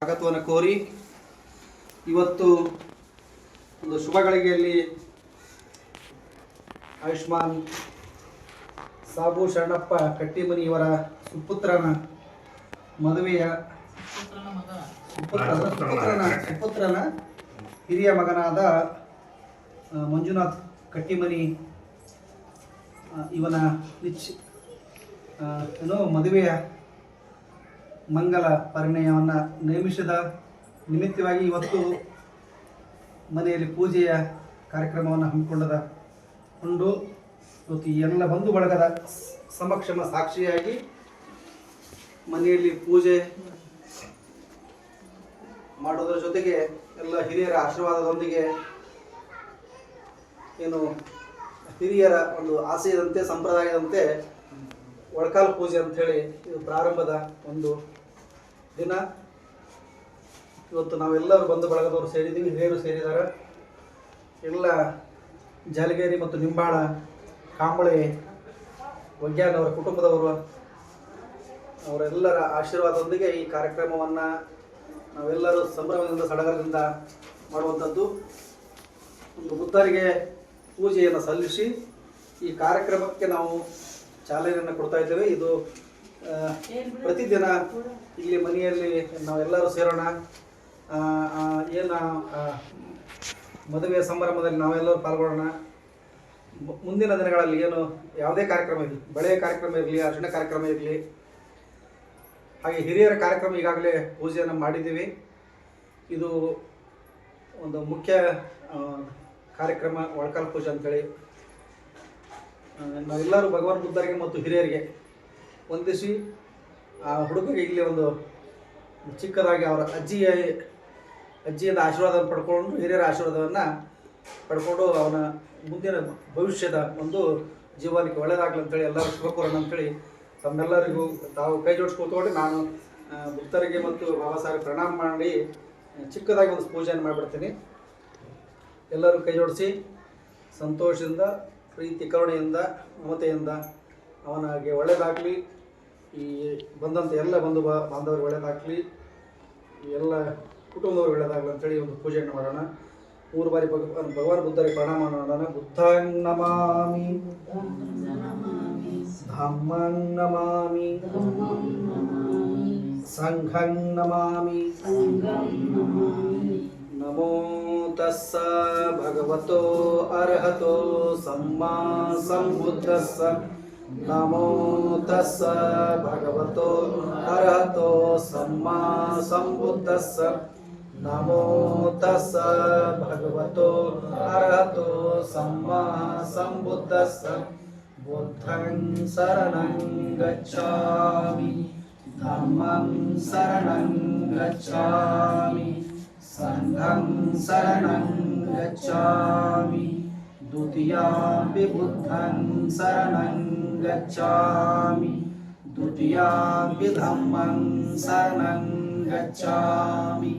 ಸ್ವಾಗತವನ್ನು ಕೋರಿ ಇವತ್ತು ಒಂದು ಶುಭ ಗಳಿಗೆಯಲ್ಲಿ ಆಯುಷ್ಮಾನ್ ಸಾಬು ಶರಣಪ್ಪ ಕಟ್ಟಿಮನಿ ಇವರ ಸುಪುತ್ರನ ಮದುವೆಯ ಸುಪುತ್ರನ ಹಿರಿಯ ಮಗನಾದ ಮಂಜುನಾಥ್ ಕಟ್ಟಿಮನಿ ಇವನ ಮದುವೆಯ ಮಂಗಲ ಪರಿಣಯವನ್ನು ನೇಮಿಸಿದ ನಿಮಿತ್ತವಾಗಿ ಇವತ್ತು ಮನೆಯಲ್ಲಿ ಪೂಜೆಯ ಕಾರ್ಯಕ್ರಮವನ್ನು ಹಮ್ಮಿಕೊಂಡು ಇವತ್ತು ಎಲ್ಲ ಬಂಧು ಬಳಗದ ಸಮಕ್ಷಮ ಸಾಕ್ಷಿಯಾಗಿ ಮನೆಯಲ್ಲಿ ಪೂಜೆ ಮಾಡೋದರ ಜೊತೆಗೆ ಎಲ್ಲ ಹಿರಿಯರ ಆಶೀರ್ವಾದದೊಂದಿಗೆ ಏನು ಹಿರಿಯರ ಒಂದು ಆಶಯದಂತೆ ಸಂಪ್ರದಾಯದಂತೆ ಒಳಕಾಲು ಪೂಜೆ ಅಂಥೇಳಿ ಇದು ಪ್ರಾರಂಭದ ಒಂದು ದಿನ. ಇವತ್ತು ನಾವೆಲ್ಲರೂ ಬಂಧು ಬಳಗದವರು ಸೇರಿದ್ದೀವಿ, ಹಿರಿಯರು ಸೇರಿದ್ದಾರೆ. ಎಲ್ಲ ಜಾಲಗೇರಿ ಮತ್ತು ನಿಂಬಾಳ ಕಾಂಬಳೆ ವೈಜ್ಞಾನ ಅವರ ಕುಟುಂಬದವರು ಅವರೆಲ್ಲರ ಆಶೀರ್ವಾದದೊಂದಿಗೆ ಈ ಕಾರ್ಯಕ್ರಮವನ್ನು ನಾವೆಲ್ಲರೂ ಸಂಭ್ರಮದಿಂದ ಸಡಗರದಿಂದ ಮಾಡುವಂಥದ್ದು. ಒಂದು ಬುದ್ಧರಿಗೆ ಪೂಜೆಯನ್ನು ಸಲ್ಲಿಸಿ ಈ ಕಾರ್ಯಕ್ರಮಕ್ಕೆ ನಾವು ಚಾಲನೆಯನ್ನು ಕೊಡ್ತಾ ಇದ್ದೇವೆ. ಇದು ಪ್ರತಿದಿನ ಇಲ್ಲಿ ಮನೆಯಲ್ಲಿ ನಾವೆಲ್ಲರೂ ಸೇರೋಣ, ಏನು ಮದುವೆಯ ಸಂಭ್ರಮದಲ್ಲಿ ನಾವೆಲ್ಲರೂ ಪಾಲ್ಗೊಳ್ಳೋಣ. ಮುಂದಿನ ದಿನಗಳಲ್ಲಿ ಏನು ಯಾವುದೇ ಕಾರ್ಯಕ್ರಮ ಇರಲಿ, ಬಳೆಯ ಕಾರ್ಯಕ್ರಮ ಇರಲಿ, ಅರ್ಶಿಣ ಕಾರ್ಯಕ್ರಮ ಇರಲಿ, ಹಾಗೆ ಹಿರಿಯರ ಕಾರ್ಯಕ್ರಮ ಈಗಾಗಲೇ ಪೂಜೆಯನ್ನು ಮಾಡಿದ್ದೀವಿ. ಇದು ಒಂದು ಮುಖ್ಯ ಕಾರ್ಯಕ್ರಮ ಒಳಕಾಲು ಪೂಜೆ ಅಂತೇಳಿ ನಾವೆಲ್ಲರೂ ಭಗವಾನ್ ಬುದ್ಧರಿಗೆ ಮತ್ತು ಹಿರಿಯರಿಗೆ ವಂದಿಸಿ ಆ ಹುಡುಗರಿಗೆ ಇಲ್ಲಿ ಒಂದು ಚಿಕ್ಕದಾಗಿ ಅವರ ಅಜ್ಜಿಯಿಂದ ಆಶೀರ್ವಾದವನ್ನು ಪಡ್ಕೊಂಡು, ಹಿರಿಯರ ಆಶೀರ್ವಾದವನ್ನು ಪಡ್ಕೊಂಡು ಅವನ ಮುಂದಿನ ಭವಿಷ್ಯದ ಒಂದು ಜೀವನಕ್ಕೆ ಒಳ್ಳೆಯದಾಗಲಿ ಅಂತೇಳಿ ಎಲ್ಲರೂ ಶುಭ ಕೋರೋಣ ಅಂತೇಳಿ ತಮ್ಮೆಲ್ಲರಿಗೂ ತಾವು ಕೈ ಜೋಡಿಸ್ಕೊಳ್ತೊಂಡು ನಾನು ಭಕ್ತರಿಗೆ ಮತ್ತು ಬಾಬಾ ಸಾಹೇಬ್ ಪ್ರಣಾಮ ಮಾಡಿ ಚಿಕ್ಕದಾಗಿ ಒಂದು ಪೂಜೆಯನ್ನು ಮಾಡಿಬಿಡ್ತೀನಿ. ಎಲ್ಲರೂ ಕೈ ಜೋಡಿಸಿ ಸಂತೋಷದಿಂದ, ಪ್ರೀತಿ ಕರುಣೆಯಿಂದ, ಮಮತೆಯಿಂದ ಅವನಿಗೆ ಒಳ್ಳೆಯದಾಗಲಿ, ಈ ಬಂದಂಥ ಎಲ್ಲ ಬಾಂಧವರಿಗೆ ಒಳ್ಳೆಯದಾಗಲಿ, ಎಲ್ಲ ಕುಟುಂಬದವ್ರಿಗೆ ಒಳ್ಳೆಯದಾಗಲಿ ಅಂತೇಳಿ ಒಂದು ಪೂಜೆಯನ್ನು ಮಾಡೋಣ. 3 ಬಾರಿ ಭಗವಾನ್ ಬುದ್ಧರಿಗೆ ಪ್ರಣಾಮ ಮಾಡೋಣ. ಬುದ್ಧಂ ನಮಾಮಿ, ಧಮ್ಮಂ ನಮಾಮಿ, ಸಂಘಂ ನಮಾಮಿ. ನಮೋ ತಸ್ಸ ಭಗವತೋ ಅರ್ಹತೋ ಸಮ್ಮಾ ಸಂಬುದ್ಧಸ್ಸ. ನಮೋ ತಸ್ಸ ಭಗವತೋ ಅರ್ಹತೋ ಸಮ್ಮಾ ಸಂಬುದ್ಧಸ್ಸ. ನಮೋ ತಸ್ಸ ಭಗವತೋ ಅರ್ಹತೋ ಸಮ್ಮಾ ಸಂಬುದ್ಧಸ್ಸ. ಬುದ್ಧಂ ಶರಣಂ ಗಚ್ಛಾಮಿ, ಧಮ್ಮಂ ಶರಣಂ ಗಚ್ಛಾಮಿ, ಸಂಘಂ ಶರಣಂ ಗಚ್ಛಾಮಿ. ದ್ವಿತೀಯಂಪಿ ಬುದ್ಧಂ ಶರಣಂ ಗಚ್ಛಾಮಿ, ದ್ವಿತೀಯಂಪಿ ಧಮ್ಮಂ ಶರಣಂ ಗಚ್ಛಾಮಿ,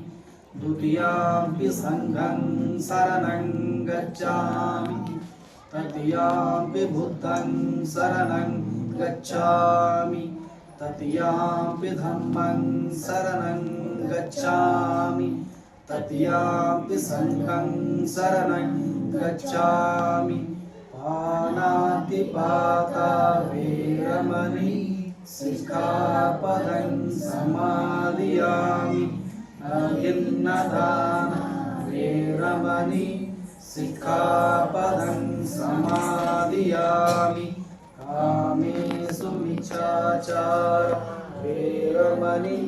ದ್ವಿತೀಯಂಪಿ ಸಂಘಂ ಶರಣಂ ಗಚ್ಛಾಮಿ, ತೃತೀಯಂಪಿ ಬುದ್ಧಂ ಶರಣಂ ಗಚ್ಛಾಮಿ, ತೃತೀಯಂಪಿ ಧಮ್ಮಂ ಶರಣಂ ಗಚ್ಛಾಮಿ, ತೃತೀಯಂಪಿ ಸಂಘಂ ಶರಣಂ ಗಚ್ಛಾಮಿ. ಪಾಣಾತಿಪಾತ ವೇರಮಣಿ ಸಿಕ್ಖಾಪದಂ ಸಮಾದಿಯಾಮಿ. ಅಭಿನ್ನದಾನ ವೇರಮಣಿ ಸಿಕ್ಖಾಪದಂ ಸಮಾದಿಯಾಮಿ. ಕಾಮೇಷು ಮಿಚ್ಛಾಚಾರ ವೇರಮಣಿ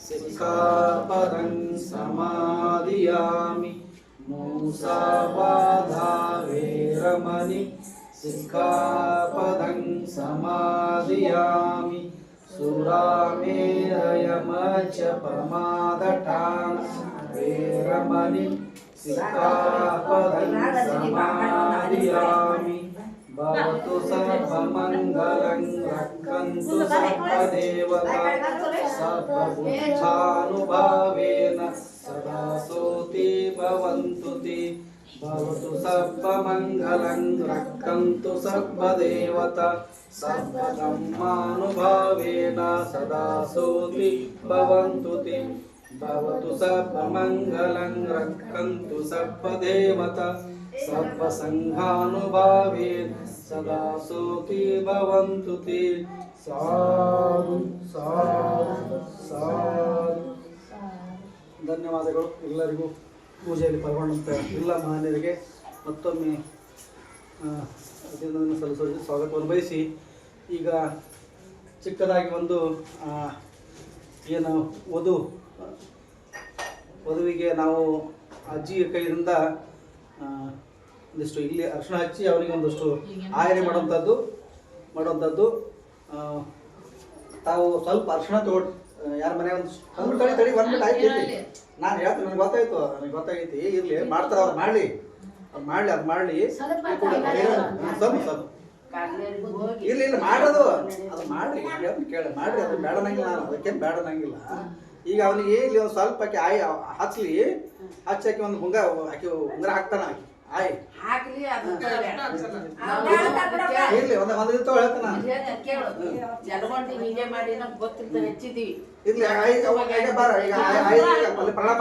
ಸಿಕ್ಖಾಪದಂ ಸಮಾದಿಯಾಮಿ. ಮೂಸಾವಾದಾ ವೇರಮಣಿ ಸಿಕ್ಖಾಪದಂ ಸಮಾದಿಯಾಮಿ. ಸುರಾಮೇರಯಮಜ್ಜಪಮಾದಠಾನ ವೇರಮಣಿ ಸಿಕ್ಖಾಪದಂ ಸಮಾದಿಯಾಮಿ. ಭವತು ಸರ್ವಮಂಗಲಂ ರಕ್ಷಂತು ಸರ್ವದೇವತಾ ಸರ್ವಬುದ್ಧಾನುಭಾವೇನ ಸದಾ ಸೋತಿ ಭವಂತು ತೇ. ಭವತು ಸರ್ವಮಂಗಲಂ ರಕ್ಷಂತು ಸರ್ವದೇವತಾ ಸರ್ವಧರ್ಮಾನುಭಾವೇನ ಸದಾ ಸೋತಿ ಭವಂತು ತೇ. ಭವತು ಸರ್ವಮಂಗಲಂ ರಕ್ಷಂತು ಸರ್ವದೇವತಾ ಸರ್ವಸಂಘಾನುಭಾವೇನ ಸದಾ ಸುಖೀ ಭವಂತು ತೇ. ಸಾಧು ಸಾಧು ಸಾಧು. ಧನ್ಯವಾದಗಳು ಎಲ್ಲರಿಗೂ. ಪೂಜೆಯಲ್ಲಿ ಪಾಲ್ಗೊಂಡಂಥ ಎಲ್ಲ ಮಹನೀಯರಿಗೆ ಮತ್ತೊಮ್ಮೆ ಅಭಿನಂದನೆ ಸಲ್ಲಿಸೋದಕ್ಕೆ ಸ್ವಾಗತವನ್ನು ಬಯಸಿ, ಈಗ ಚಿಕ್ಕದಾಗಿ ಒಂದು ಏನು ವಧುವಿಗೆ ನಾವು ಅಜ್ಜಿಯ ಕೈಯಿಂದ ಒಂದಿಷ್ಟು ಇಲ್ಲಿ ಅರಿಶಿಣ ಹಚ್ಚಿ ಅವರಿಗೆ ಒಂದಷ್ಟು ಆಯನೆ ಮಾಡುವಂಥದ್ದು. ತಾವು ಸ್ವಲ್ಪ ಅರಿಶಿಣ ತಗೊಂಡು ಯಾರ ಮನೆ ಒಂದು ತಡಿ 1 ಮಿನಿಟ್ ಆಯ್ತು. ನಾನು ಹೇಳ್ತೀನಿ, ನನಗೆ ಗೊತ್ತಾಗೈತಿ. ಇರಲಿ, ಮಾಡ್ತಾರೆ, ಅವ್ರು ಮಾಡಲಿ ಅದು ಮಾಡಲಿ ಸ್ವಲ್ಪ ಇಲ್ಲ ಮಾಡೋದು ಅದು ಮಾಡಿ ಕೇಳಿ ಮಾಡ್ರಿ. ಅದು ಬೇಡ ನಂಗಿಲ್ಲ, ನಾನು ಅದಕ್ಕೇನು ಬೇಡ ನಂಗಿಲ್ಲ. ಈಗ ಅವನಿಗೆ ಇಲ್ಲಿ ಒಂದು ಸ್ವಲ್ಪ ಹಚ್ಚಲಿ, ಹಚ್ಚಾಕಿ ಒಂದು ಉಂಗುರ ಹಾಕ್ತಾನ ಇರ್ಲಿ ಒಂದು ಹೇಳ್ತಾನ ಇರ್ಲಿ. ಬಾರ ಈಗ ಪ್ರಣಾಮ.